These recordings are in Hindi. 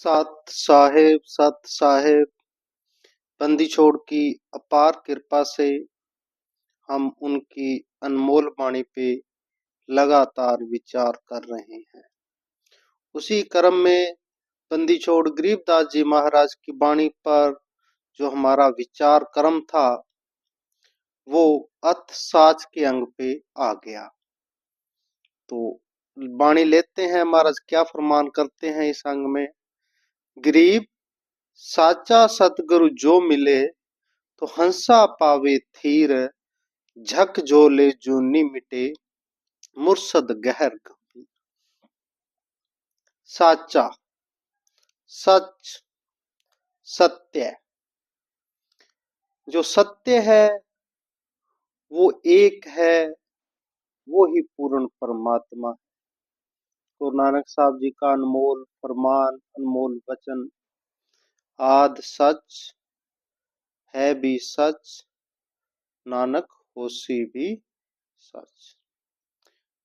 सत साहेब बंदी छोड़ की अपार कृपा से हम उनकी अनमोल वाणी पे लगातार विचार कर रहे हैं। उसी क्रम में बंदी छोड़ गरीबदास जी महाराज की वाणी पर जो हमारा विचार क्रम था वो अथ साच के अंग पे आ गया। तो वाणी लेते हैं, महाराज क्या फरमान करते हैं इस अंग में। गरीब साचा सतगुरु जो मिले तो हंसा पावे थीर, झक झोले जूनी मिटे मुर्शद गहर गंभीर। साचा, सच, सत्य। जो सत्य है वो एक है, वो ही पूर्ण परमात्मा है। गुरु नानक साहब जी का अनमोल फरमान, अनमोल वचन, आद सच है भी सच, नानक होसी भी सच।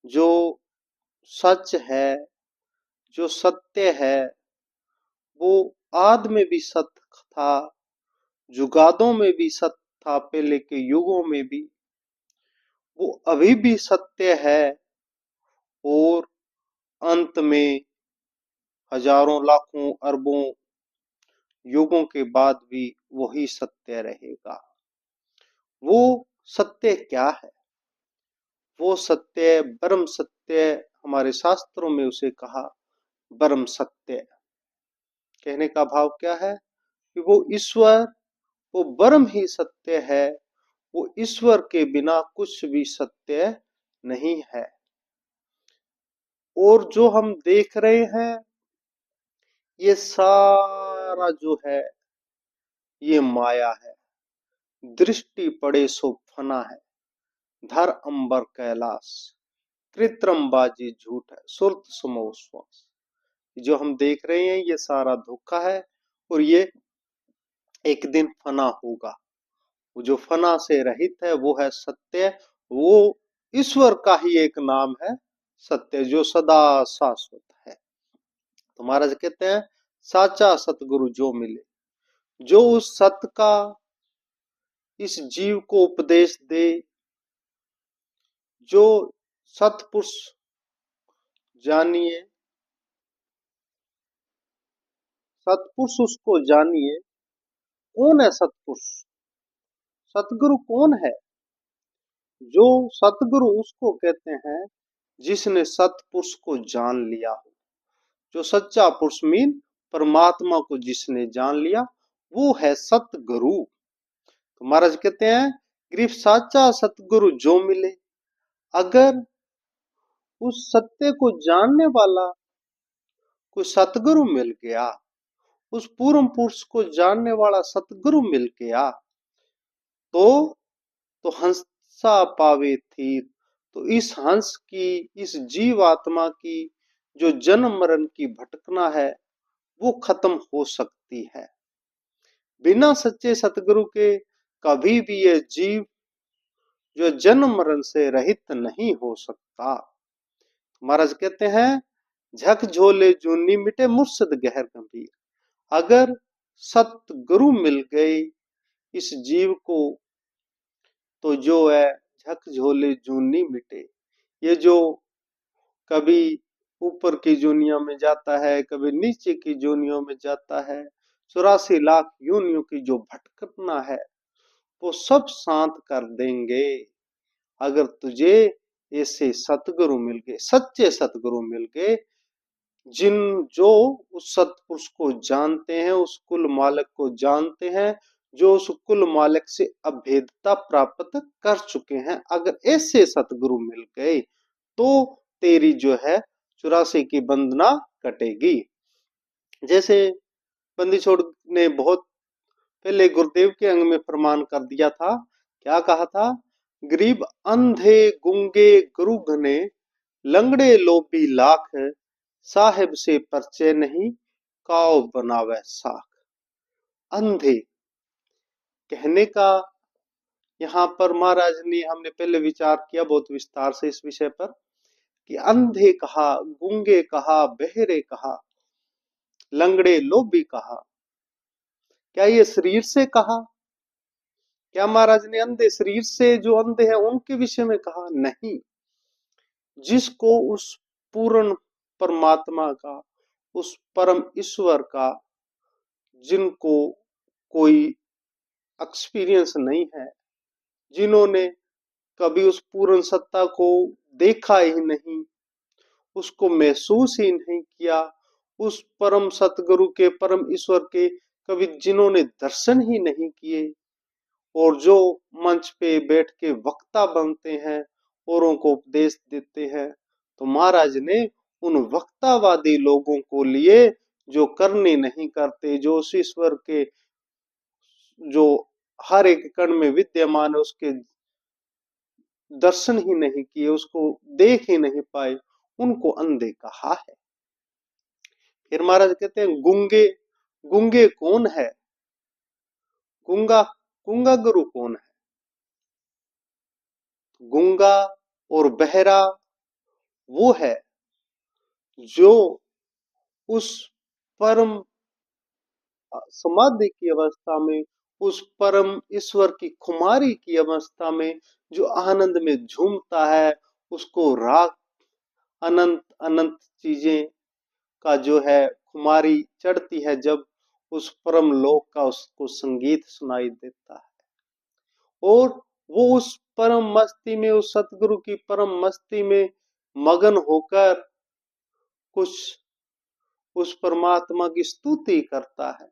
जो सच है, जो सत्य है, वो आद में भी सत्य था, जुगादों में भी सत्य था, पहले के युगों में भी वो अभी भी सत्य है, और अंत में हजारों लाखों अरबों युगों के बाद भी वही सत्य रहेगा। वो सत्य क्या है? वो सत्य परम सत्य, हमारे शास्त्रों में उसे कहा परम सत्य। कहने का भाव क्या है कि वो ईश्वर, वो ब्रह्म ही सत्य है। वो ईश्वर के बिना कुछ भी सत्य नहीं है। और जो हम देख रहे हैं ये सारा जो है ये माया है। दृष्टि पड़े सो फना है, धर अंबर कैलाश, कृत्रिम बाजी झूठ है, सुरत समो श्वास। जो हम देख रहे हैं ये सारा धोखा है, और ये एक दिन फना होगा। वो जो फना से रहित है वो है सत्य। वो ईश्वर का ही एक नाम है सत्य, जो सदा शाश्वत है। तो महाराज कहते हैं साचा सतगुरु जो मिले, जो उस सत्य का इस जीव को उपदेश दे, जो सतपुरुष जानिए, सतपुरुष उसको जानिए। कौन है सतपुरुष? सतगुरु कौन है? जो सतगुरु उसको कहते हैं जिसने सतपुरुष को जान लिया हो। जो सच्चा पुरुष मीन परमात्मा को जिसने जान लिया वो है सतगुरु। तो महाराज कहते हैं गरीब साचा सतगुरु जो मिले। अगर उस सत्य को जानने वाला कोई सतगुरु मिल गया, उस पूर्ण पुरुष को जानने वाला सतगुरु मिल गया, तो हंसा पावे थीर। तो इस हंस की, इस जीव आत्मा की जो जन्म मरण की भटकना है वो खत्म हो सकती है। बिना सच्चे सतगुरु के कभी भी ये जीव जो जन्म मरण से रहित नहीं हो सकता। महाराज कहते हैं झक झोले जूनी मिटे मुर्शद गहर गंभीर। अगर सतगुरु मिल गए इस जीव को तो जो है झक झोले जूनी मिटे। ये जो कभी ऊपर की जोनियों में जाता है, कभी नीचे की जोनियों में जाता है, 84 लाख योनियों की जो भटकना है वो सब शांत कर देंगे अगर तुझे ऐसे सतगुरु मिल गए, सच्चे सतगुरु मिल गए, जिन जो उस सतपुरुष को जानते हैं, उस कुल मालिक को जानते हैं, जो उस कुल मालिक से अभेदता प्राप्त कर चुके हैं। अगर ऐसे सतगुरु मिल गए तो तेरी जो है 84 की बंधना कटेगी। जैसे बंदी छोड़ ने बहुत पहले गुरुदेव के अंग में प्रमाण कर दिया था। क्या कहा था? गरीब अंधे गुंगे गुरु घने, लंगड़े लोभी लाख, साहेब से परचे नहीं काव बनावे साख। अंधे कहने का यहाँ पर महाराज ने, हमने पहले विचार किया बहुत विस्तार से इस विषय पर कि अंधे कहा, गूंगे कहा, बहरे कहा। लंगड़े लोभी कहा। क्या ये शरीर से कहा? क्या महाराज ने अंधे शरीर से जो अंधे हैं उनके विषय में कहा? नहीं। जिसको उस पूर्ण परमात्मा का, उस परम ईश्वर का, जिनको कोई एक्सपीरियंस नहीं है, जिन्होंने कभी उस पूर्ण सत्ता को देखा ही नहीं, उसको महसूस ही नहीं किया, उस परम सतगुरु के, परम ईश्वर के कभी जिन्होंने दर्शन ही नहीं किए, और जो मंच पे बैठ के वक्ता बनते हैं, औरों को उपदेश देते हैं, तो महाराज ने उन वक्तावादी लोगों को लिए जो करनी नहीं करते, जो उस ईश्वर के जो हर एक कण में विद्यमान है उसके दर्शन ही नहीं किए, उसको देख ही नहीं पाए, उनको अंधे कहा है। फिर महाराज कहते हैं गूंगे, गूंगे कौन है? गूंगा, गूंगा गुरु कौन है? गूंगा और बहरा वो है जो उस परम समाधि की अवस्था में, उस परम ईश्वर की खुमारी की अवस्था में जो आनंद में झूमता है, उसको राग अनंत अनंत चीजें का जो है खुमारी चढ़ती है, जब उस परम लोक का उसको संगीत सुनाई देता है, और वो उस परम मस्ती में, उस सतगुरु की परम मस्ती में मगन होकर कुछ उस परमात्मा की स्तुति करता है,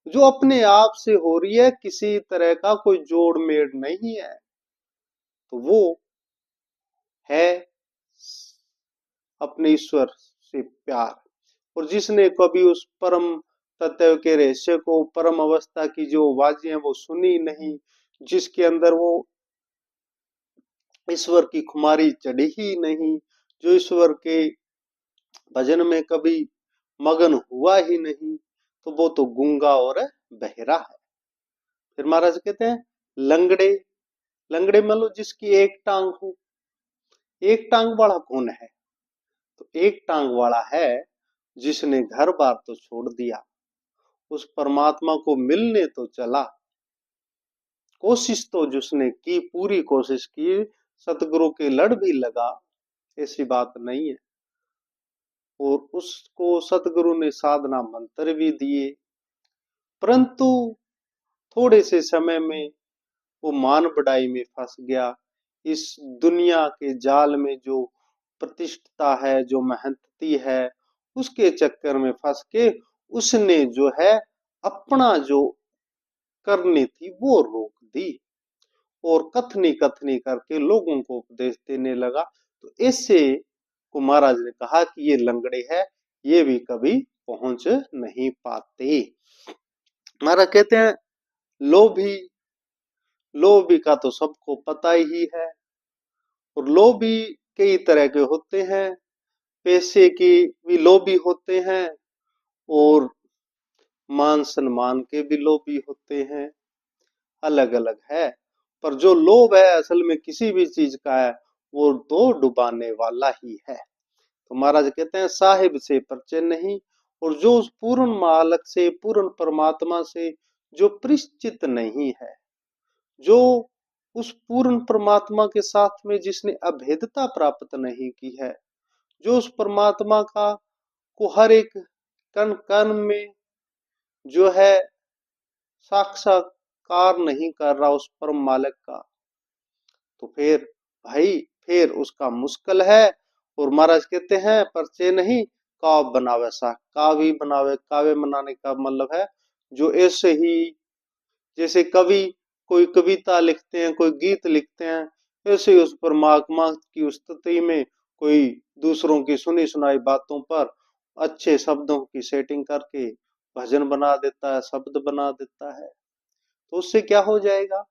जो अपने आप से हो रही है, किसी तरह का कोई जोड़ मेड़ नहीं है। तो वो है अपने ईश्वर से प्यार। और जिसने कभी उस परम तत्व के रहस्य को, परम अवस्था की जो आवाजें हैं वो सुनी नहीं, जिसके अंदर वो ईश्वर की खुमारी चढ़ी ही नहीं, जो ईश्वर के भजन में कभी मगन हुआ ही नहीं, तो वो तो गूंगा और बहरा है। फिर महाराज कहते हैं लंगड़े, लंगड़े मान लो जिसकी एक टांग हो। एक टांग वाला कौन है? तो एक टांग वाला है जिसने घर बार तो छोड़ दिया, उस परमात्मा को मिलने तो चला, कोशिश तो जिसने की, पूरी कोशिश की, सतगुरु के लड़ भी लगा, ऐसी बात नहीं है, और उसको सतगुरु ने साधना मंत्र भी दिए, परंतु थोड़े से समय में वो मान बढ़ाई में फंस गया। इस दुनिया के जाल में जो प्रतिष्ठता है, जो मेहनती है, उसके चक्कर में फंस के उसने जो है अपना जो करनी थी वो रोक दी, और कथनी कथनी करके लोगों को उपदेश देने लगा। तो ऐसे को महाराज ने कहा कि ये लंगड़े है, ये भी कभी पहुंच नहीं पाते। महाराज कहते हैं लोभी, लोभी का तो सबको पता ही है, और लोभी कई तरह के होते हैं, पैसे की भी लोभी होते हैं, और मान सम्मान के भी लोभी होते हैं, अलग अलग है। पर जो लोभ है असल में किसी भी चीज का है, वो तो डुबाने वाला ही है। तो महाराज कहते हैं साहिब से परिचय नहीं, और जो उस पूर्ण मालक से, पूर्ण परमात्मा से जो परिचित नहीं है, जो उस पूर्ण परमात्मा के साथ में जिसने अभेदता प्राप्त नहीं की है, जो उस परमात्मा का को हर एक कण कण में जो है साक्षात्कार नहीं कर रहा उस परम मालिक का, तो फिर भाई फिर उसका मुश्किल है। और महाराज कहते हैं परिचय नहीं, काव्य बनावे सा, काव्य बनावे। काव्य बनाने का मतलब है जो ऐसे ही, जैसे कवि कोई कविता लिखते हैं, कोई गीत लिखते हैं, ऐसे ही उस परमात्मा की स्तुति में कोई दूसरों की सुनी सुनाई बातों पर अच्छे शब्दों की सेटिंग करके भजन बना देता है, शब्द बना देता है। तो उससे क्या हो जाएगा?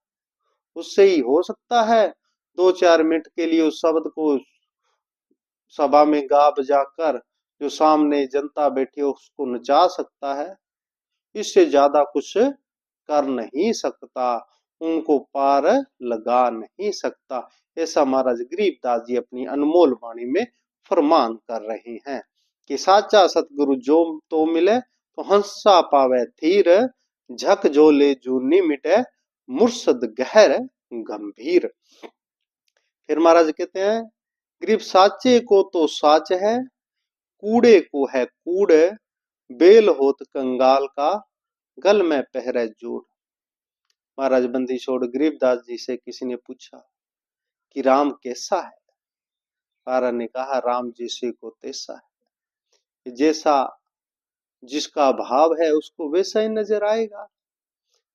उससे ही हो सकता है 2-4 मिनट के लिए उस शब्द को सभा में गा बजा कर जो सामने जनता बैठी है उसको नचा सकता है, इससे ज्यादा कुछ कर नहीं सकता, उनको पार लगा नहीं सकता। ऐसा महाराज गरीबदास जी अपनी अनमोल वाणी में फरमान कर रहे हैं। कि साचा सतगुरु जो तो मिले, तो हंसा पावे थीर, झक झोले जूनी मिटे, मुर्शद गहर गंभीर। फिर महाराज कहते हैं, गरीब साचे को तो साच है, कूड़े को है कूड़, बेल होत कंगाल का, गल में पहरे जूड़। महाराज बंदी छोड़ गरीबदास जी से किसी ने पूछा कि राम कैसा है? महाराज ने कहा, राम जैसे को तैसा है, जैसा जिसका भाव है उसको वैसा ही नजर आएगा।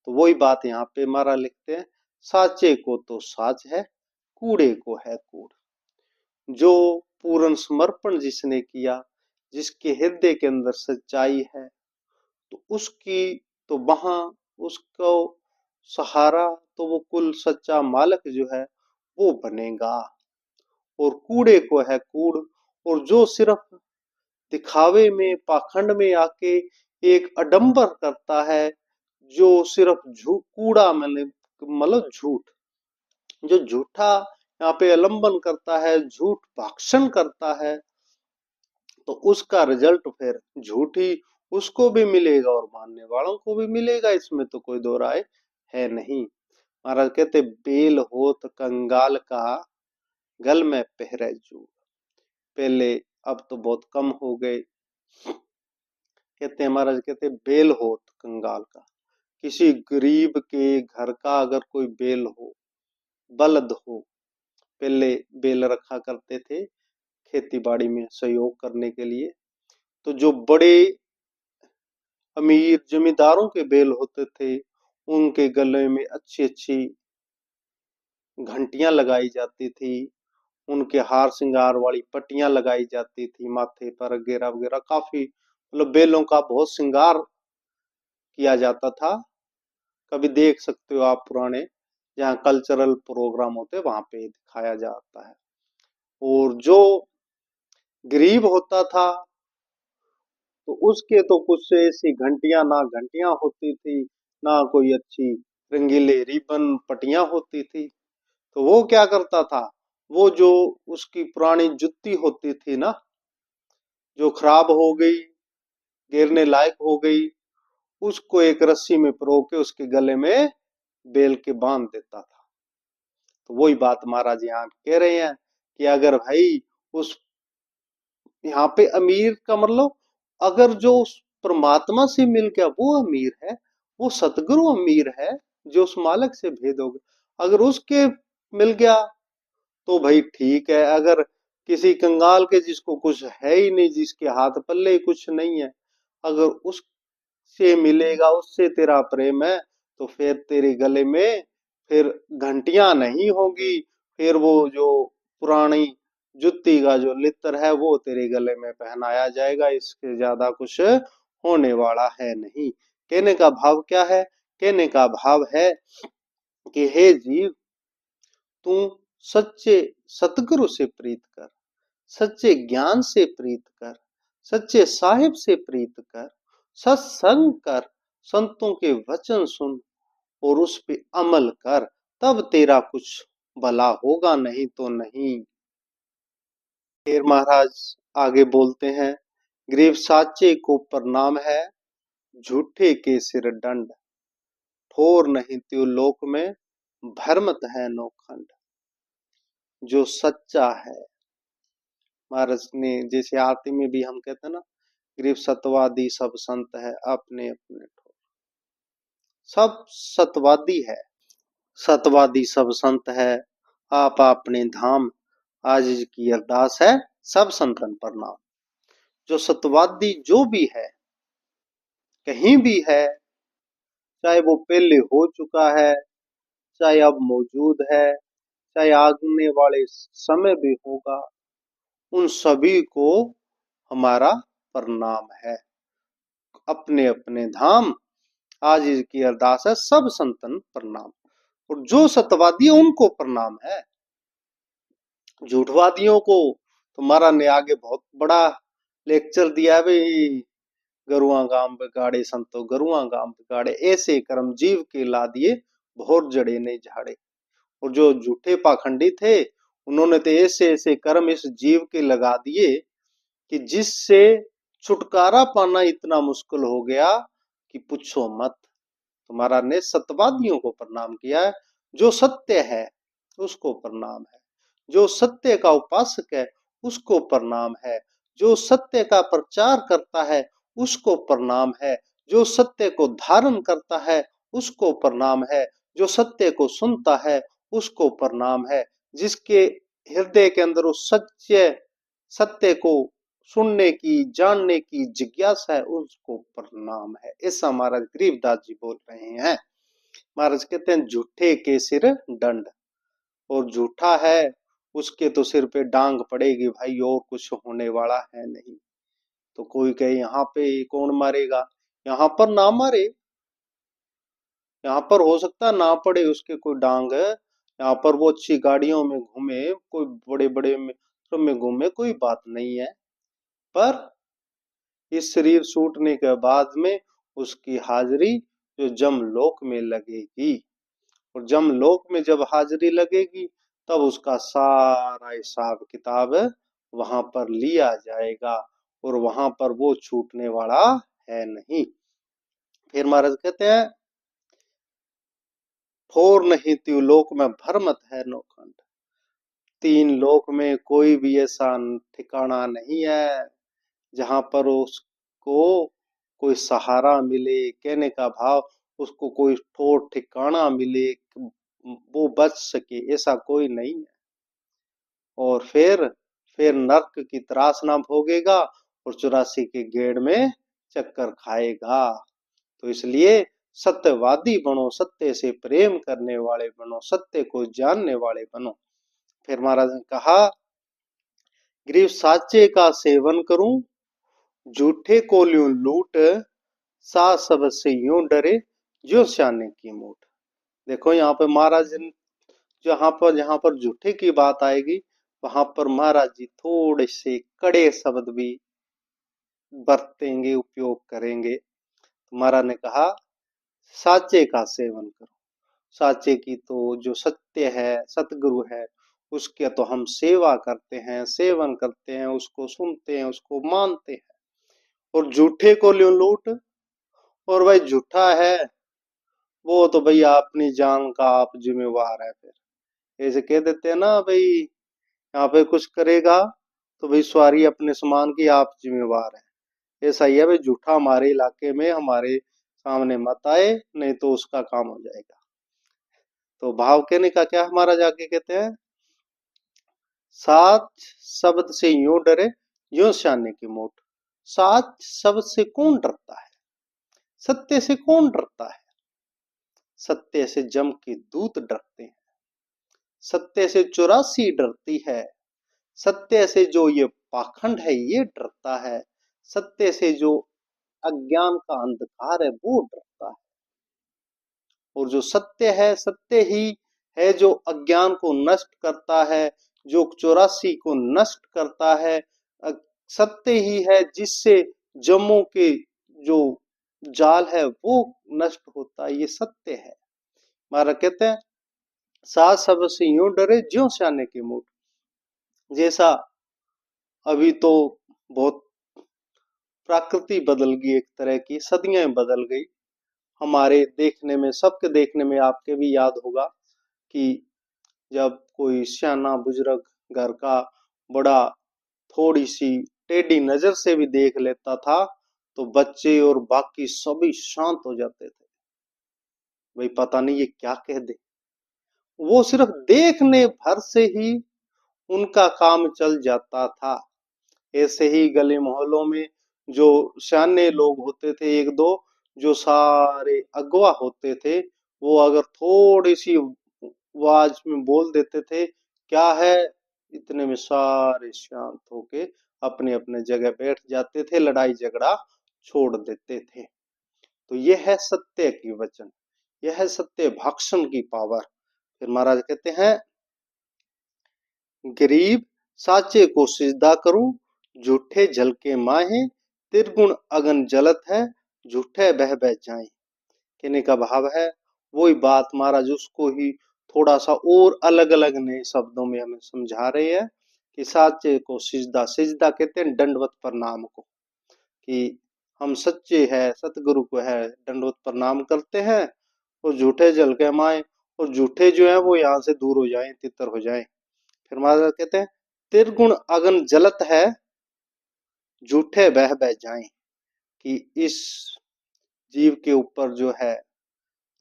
तो वही बात यहाँ पे महाराज लिखते हैं, साचे को तो साच है, कूड़े को है कूड़। जो पूर्ण समर्पण जिसने किया, जिसके हृदय के अंदर सच्चाई है, तो उसकी तो वहां उसको सहारा, तो वो कुल सच्चा मालिक जो है वो बनेगा। और कूड़े को है कूड़, और जो सिर्फ दिखावे में पाखंड में आके एक अडंबर करता है, जो सिर्फ कूड़ा मतलब झूठ, जो झूठा यहाँ पे अलंबन करता है, झूठ भाषण करता है, तो उसका रिजल्ट फिर झूठ ही उसको भी मिलेगा और मानने वालों को भी मिलेगा, इसमें तो कोई दो राय है नहीं। महाराज कहते, बेल होत कंगाल का, गल में पहरे जूड़। पहले अब तो बहुत कम हो गए। कहते हैं महाराज, कहते बेल होत कंगाल का, किसी गरीब के घर का अगर कोई बेल हो, बलद हो, पहले बेल रखा करते थे खेती बाड़ी में सहयोग करने के लिए, तो जो बड़े अमीर जमींदारों के बेल होते थे, उनके गले में अच्छी अच्छी घंटियां लगाई जाती थी, उनके हार श्रृंगार वाली पट्टियां लगाई जाती थी माथे पर वगैरह वगैरह, काफी मतलब बेलों का बहुत श्रृंगार किया जाता था। कभी देख सकते हो आप, पुराने जहाँ कल्चरल प्रोग्राम होते वहां पे दिखाया जाता है। और जो गरीब होता था, तो उसके तो कुछ ऐसी घंटियां, ना घंटियां होती थी, ना कोई अच्छी रंगीले रिबन पट्टियां होती थी। तो वो क्या करता था, वो जो उसकी पुरानी जुत्ती होती थी ना, जो खराब हो गई, गिरने लायक हो गई, उसको एक रस्सी में पिरो के उसके गले में बेल के बांध देता था। तो वही बात महाराज यहाँ कह रहे हैं कि अगर भाई उस यहाँ पे अमीर का मतलब, अगर जो उस परमात्मा से मिल गया वो अमीर है, वो सतगुरु अमीर है, जो उस मालिक से भेद हो गया, अगर उसके मिल गया तो भाई ठीक है। अगर किसी कंगाल के जिसको कुछ है ही नहीं, जिसके हाथ पल्ले कुछ नहीं है, अगर उससे मिलेगा, उससे तेरा प्रेम है, तो फिर तेरे गले में फिर घंटियां नहीं होगी, फिर वो जो पुरानी जुत्ती का जो लित्र है वो तेरे गले में पहनाया जाएगा। इसके ज्यादा कुछ होने वाला है नहीं। कहने का भाव क्या है? कहने का भाव है कि हे जीव, तू सच्चे सतगुरु से प्रीत कर, सच्चे ज्ञान से प्रीत कर, सच्चे साहिब से प्रीत कर, सत्संग कर, संतों के वचन सुन और उस पे अमल कर, तब तेरा कुछ भला होगा, नहीं तो नहीं। फिर महाराज आगे बोलते हैं, गरीब साचे को प्रणाम है, झूठे के सिर दंड, ठोर नहीं त्यो लोक में, भरमत है नौखंड। जो सच्चा है, महाराज ने जैसे आरती में भी हम कहते हैं ना, गरीब सतवादी सब संत है, अपने अपने ठोर। सब सतवादी है, सतवादी सब संत है, आप अपने धाम, आज की अरदास है सब संतन प्रणाम। जो सतवादी जो भी है, कहीं भी है, चाहे वो पहले हो चुका है, चाहे अब मौजूद है, चाहे आने वाले समय भी होगा, उन सभी को हमारा प्रणाम है। अपने अपने धाम, आज की अरदास है सब संतन प्रणाम। और जो सत्यवादी है उनको प्रणाम है। झूठवादियों को तो महाराज ने आगे बहुत बड़ा लेक्चर दिया है भाई, गरुआ गांव बिगाड़े संतो गरुआ गांव बिगाड़े, ऐसे कर्म जीव के ला दिए, बहुत जड़े नहीं झाड़े। और जो झूठे पाखंडी थे, उन्होंने तो ऐसे ऐसे कर्म इस जीव के लगा दिए कि जिससे छुटकारा पाना इतना मुश्किल हो गया कि पूछो मत। तो महाराज ने सत्यवादियों को प्रणाम किया है। जो सत्य है उसको प्रणाम है, जो सत्य का उपासक है उसको प्रणाम है, जो सत्य का प्रचार करता है उसको प्रणाम है, जो सत्य को धारण करता है उसको प्रणाम है, जो सत्य को सुनता है उसको प्रणाम है, जिसके हृदय के अंदर उस सच्चे सत्य को सुनने की जानने की जिज्ञासा है उसको प्रणाम है। ऐसा महाराज गरीबदास जी बोल रहे हैं। महाराज कहते हैं झूठे के सिर दंड, और झूठा है उसके तो सिर पे डांग पड़ेगी भाई, और कुछ होने वाला है नहीं। तो कोई कहे यहाँ पे कौन मारेगा, यहाँ पर ना मारे, यहाँ पर हो सकता है ना पड़े उसके कोई डांग, यहाँ पर वो अच्छी गाड़ियों में घूमे, कोई बड़े बड़े में घूमे, कोई बात नहीं है। पर इस शरीर छूटने के बाद में उसकी हाजिरी जो जमलोक में लगेगी, और जमलोक में जब हाजिरी लगेगी तब उसका सारा हिसाब किताब वहां पर लिया जाएगा, और वहां पर वो छूटने वाला है नहीं। फिर महाराज कहते हैं फोर नहीं त्यों लोक में भरमत है नौखंड। तीन लोक में कोई भी ऐसा ठिकाना नहीं है जहां पर उसको कोई सहारा मिले, कहने का भाव उसको कोई ठोर ठिकाना मिले, वो बच सके, ऐसा कोई नहीं है। और फिर नरक की त्रास ना भोगेगा और 84 के गेड़ में चक्कर खाएगा। तो इसलिए सत्यवादी बनो, सत्य से प्रेम करने वाले बनो, सत्य को जानने वाले बनो। फिर महाराज ने कहा गरीब साचे का सेवन करूं, झूठे को ल्यूं लूट, सा सब से यूं डरे जो सियाने की मूठ। देखो यहाँ पे महाराज जहां पर झूठे की बात आएगी वहां पर महाराज जी थोड़े से कड़े शब्द भी बरतेंगे, उपयोग करेंगे। तो महाराज ने कहा साचे का सेवन करो। साचे की तो जो सत्य है, सतगुरु है, उसके तो हम सेवा करते हैं, सेवन करते हैं, उसको सुनते हैं, उसको मानते हैं। और झूठे को ल्यों लूट, और भाई झूठा है वो तो भैया अपनी जान का आप जिम्मेवार है। फिर ऐसे कह देते हैं ना भाई, यहाँ पे कुछ करेगा तो भाई सवारी अपने सामान की आप जिम्मेवार है। ऐसा ही है भाई, झूठा हमारे इलाके में हमारे सामने मत आए, नहीं तो उसका काम हो जाएगा। तो भाव कहने का क्या हमारा जाके कहते हैं साच शब्द से यूं डरे यूं सियाने की मोट। साच शब्द से कौन डरता है, सत्य से कौन डरता है? सत्य से जम के दूत डरते हैं, सत्य से 84 डरती है, सत्य से जो ये पाखंड है ये डरता है, सत्य से जो अज्ञान का अंधकार है वो डरता है। और जो सत्य है, सत्य ही है जो अज्ञान को नष्ट करता है, जो 84 को नष्ट करता है। सत्य ही है जिससे जम्मों के जो जाल है वो नष्ट होता है, ये सत्य है। महाराज कहते हैं सात सब से यूं डरे ज्यों सियाने की मूठ। जैसा अभी तो बहुत प्रकृति बदल गई, एक तरह की सदियां बदल गई। हमारे देखने में, सबके देखने में, आपके भी याद होगा कि जब कोई सियाना बुजुर्ग घर का बड़ा थोड़ी सी टेढ़ी नजर से भी देख लेता था तो बच्चे और बाकी सभी शांत हो जाते थे, भाई पता नहीं ये क्या कह दे। वो सिर्फ देखने भर से ही उनका काम चल जाता था। ऐसे ही गली मोहल्लों में जो सियाने लोग होते थे, एक दो जो सारे अगवा होते थे, वो अगर थोड़ी सी आवाज में बोल देते थे क्या है, इतने में सारे शांत होके अपने अपने जगह बैठ जाते थे, लड़ाई झगड़ा छोड़ देते थे। तो यह है सत्य की वचन, यह है सत्य भाषण की पावर। फिर महाराज कहते हैं गरीब साचे को सिजदा करूं, झूठे झलके माहे, त्रिगुण अगन जलत है, झूठे बह बह जाए। कहने का भाव है वही बात महाराज उसको ही थोड़ा सा और अलग अलग नए शब्दों में हमें समझा रहे हैं कि साचे को सिजदा, सिजदा कहते हैं दंडवत प्रणाम को, कि हम सच्चे हैं, सतगुरु को है दंडवत प्रणाम करते हैं और झूठे जल के माए, और झूठे जो है वो यहाँ से दूर हो जाएं, तितर हो जाएं। फिर महाराज कहते हैं त्रिगुण अगन जलत है, झूठे बह बह जाएं, कि इस जीव के ऊपर जो है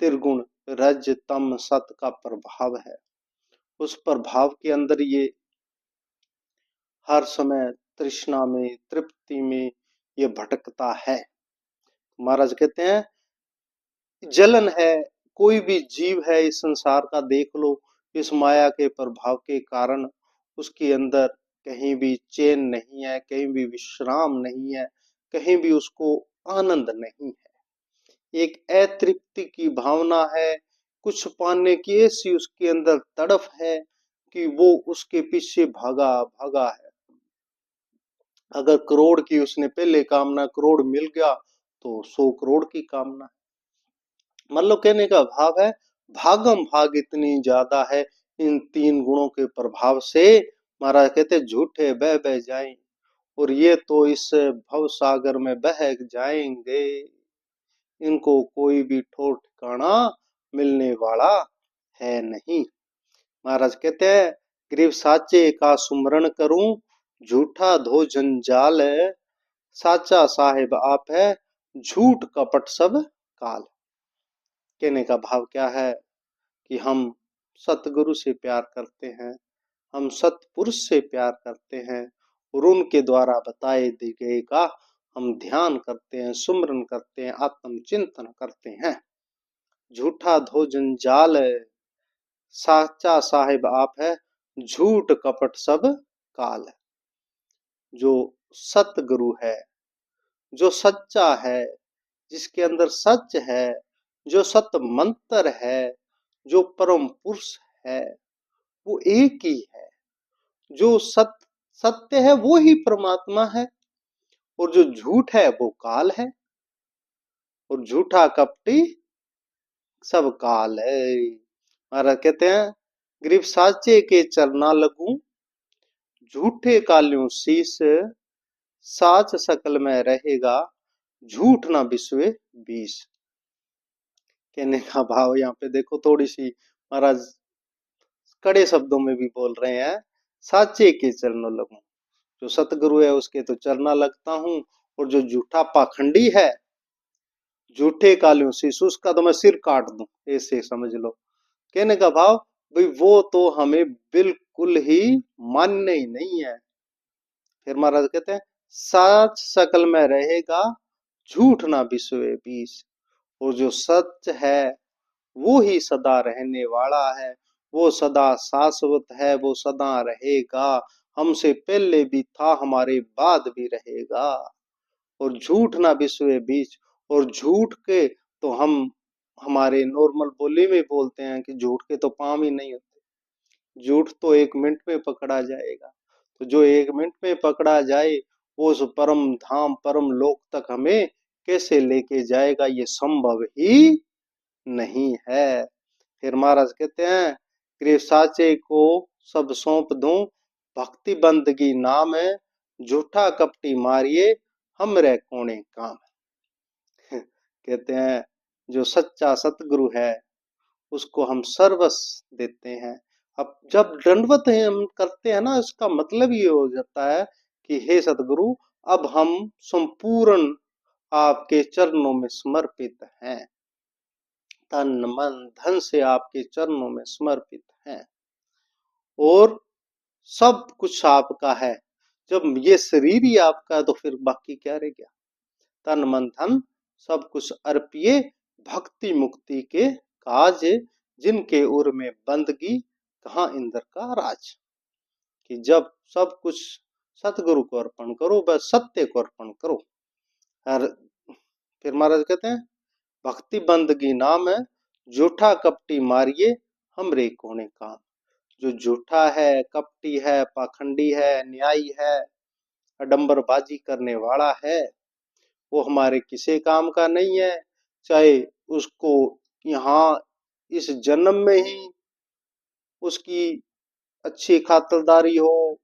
त्रिगुण रज तम सत का प्रभाव है, उस प्रभाव के अंदर ये हर समय तृष्णा में, तृप्ति में ये भटकता है। महाराज कहते हैं जलन है, कोई भी जीव है इस संसार का देख लो, इस माया के प्रभाव के कारण उसके अंदर कहीं भी चैन नहीं है, कहीं भी विश्राम नहीं है, कहीं भी उसको आनंद नहीं है, एक अतृप्ति की भावना है, कुछ पाने की ऐसी उसके अंदर तड़फ है कि वो उसके पीछे भागा भागा है। अगर करोड़ की उसने पहले कामना, करोड़ मिल गया तो 100 करोड़ की कामना। मतलब कहने का भाव है भागम भाग इतनी ज्यादा है इन तीन गुणों के प्रभाव से, महाराज कहते झूठे बह बह जाएं, और ये तो इस भव सागर में बह जाएंगे, इनको कोई भी ठोर ठिकाना मिलने वाला है नहीं। महाराज कहते हैं ग्रीव साचे का सुमरण करूं, झूठा धो जंजाल, साचा साहेब आप है, झूठ कपट सब काल। कहने का भाव क्या है कि हम सतगुरु से प्यार करते हैं, हम सतपुरुष से प्यार करते हैं, और उनके द्वारा बताए गए का हम ध्यान करते हैं, सुमरन करते हैं, आत्म चिंतन करते हैं। झूठा धो जंजाल, साचा साहिब आप है, झूठ कपट सब काल। जो सतगुरु है, जो सच्चा है, जिसके अंदर सच है, जो सत मंत्र है, जो परम पुरुष है, वो एक ही है। जो सत्य है वो ही परमात्मा है, और जो झूठ है वो काल है, और झूठा कपटी सब काल है। महाराज कहते हैं ग्रीव साचे के चरना लगूं, झूठे काल्यों शीस, साच सकल में रहेगा, झूठ ना बिस्वे बीस। कहने का भाव यहाँ पे देखो, थोड़ी सी महाराज कड़े शब्दों में भी बोल रहे हैं, साचे के चरणों लगूं, जो सतगुरु है उसके तो चरना लगता हूं, और जो झूठा पाखंडी है, झूठे कालियों शीस, उसका तो मैं सिर काट दूं, ऐसे समझ लो। कहने का भाव भाई वो तो हमें बिल्कुल ही मान्य ही नहीं है। फिर महाराज कहते हैं सच सकल में रहेगा, झूठ ना बिसवे बीस, और जो सच है वो ही सदा रहने वाला है, वो सदा शाश्वत है, वो सदा रहेगा, हमसे पहले भी था, हमारे बाद भी रहेगा। और झूठ ना बिसवे बीच, और झूठ के तो हम हमारे नॉर्मल बोली में बोलते हैं कि झूठ के तो पाम ही नहीं होते, झूठ तो 1 मिनट में पकड़ा जाएगा। तो जो 1 मिनट में पकड़ा जाए वो उस परम धाम परम लोक तक हमें कैसे लेके जाएगा, ये संभव ही नहीं है। फिर महाराज कहते हैं कि साचे को सब सौंप दूं, भक्ति बंदगी नाम है, झूठा कपटी मारिए हमरे कोने काम। कहते हैं जो सच्चा सतगुरु है उसको हम सर्वस्व देते हैं। अब जब दंडवत हम करते हैं ना, इसका मतलब ये हो जाता है कि हे सतगुरु, अब हम संपूर्ण आपके चरणों में समर्पित हैं, तन मन धन से आपके चरणों में समर्पित हैं, और सब कुछ आपका है। जब ये शरीर ही आपका है तो फिर बाकी क्या रह गया। तन मन धन सब कुछ अर्पिए, भक्ति मुक्ति के काज, जिनके उर में बंदगी, कहाँ इंद्र का राज। कि जब सब कुछ सतगुरु को अर्पण करो, बस सत्य को अर्पण करो। और फिर महाराज कहते हैं भक्ति बंदगी नाम है, झूठा कपटी मारिए हमरे कोने काम। जो झूठा है, कपटी है, पाखंडी है, न्यायी है, अडंबरबाजी करने वाला है, वो हमारे किसी काम का नहीं है। चाहे उसको यहाँ इस जन्म में ही उसकी अच्छी खातिरदारी हो,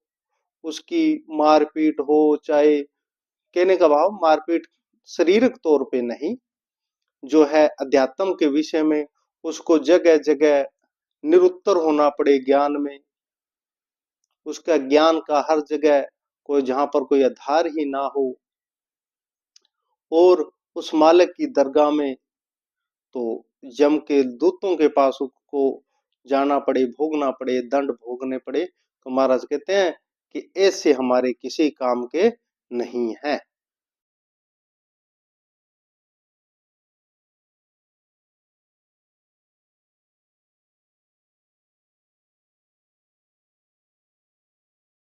उसकी मारपीट हो, चाहे कहने का भाव मारपीट शारीरिक तौर पे नहीं, जो है अध्यात्म के विषय में उसको जगह जगह निरुत्तर होना पड़े ज्ञान में, उसका ज्ञान का हर जगह कोई जहां पर कोई आधार ही ना हो, और उस मालिक की दरगाह में तो यम के दूतों के पास उसको जाना पड़े, भोगना पड़े, दंड भोगने पड़े। तो महाराज कहते हैं कि ऐसे हमारे किसी काम के नहीं है।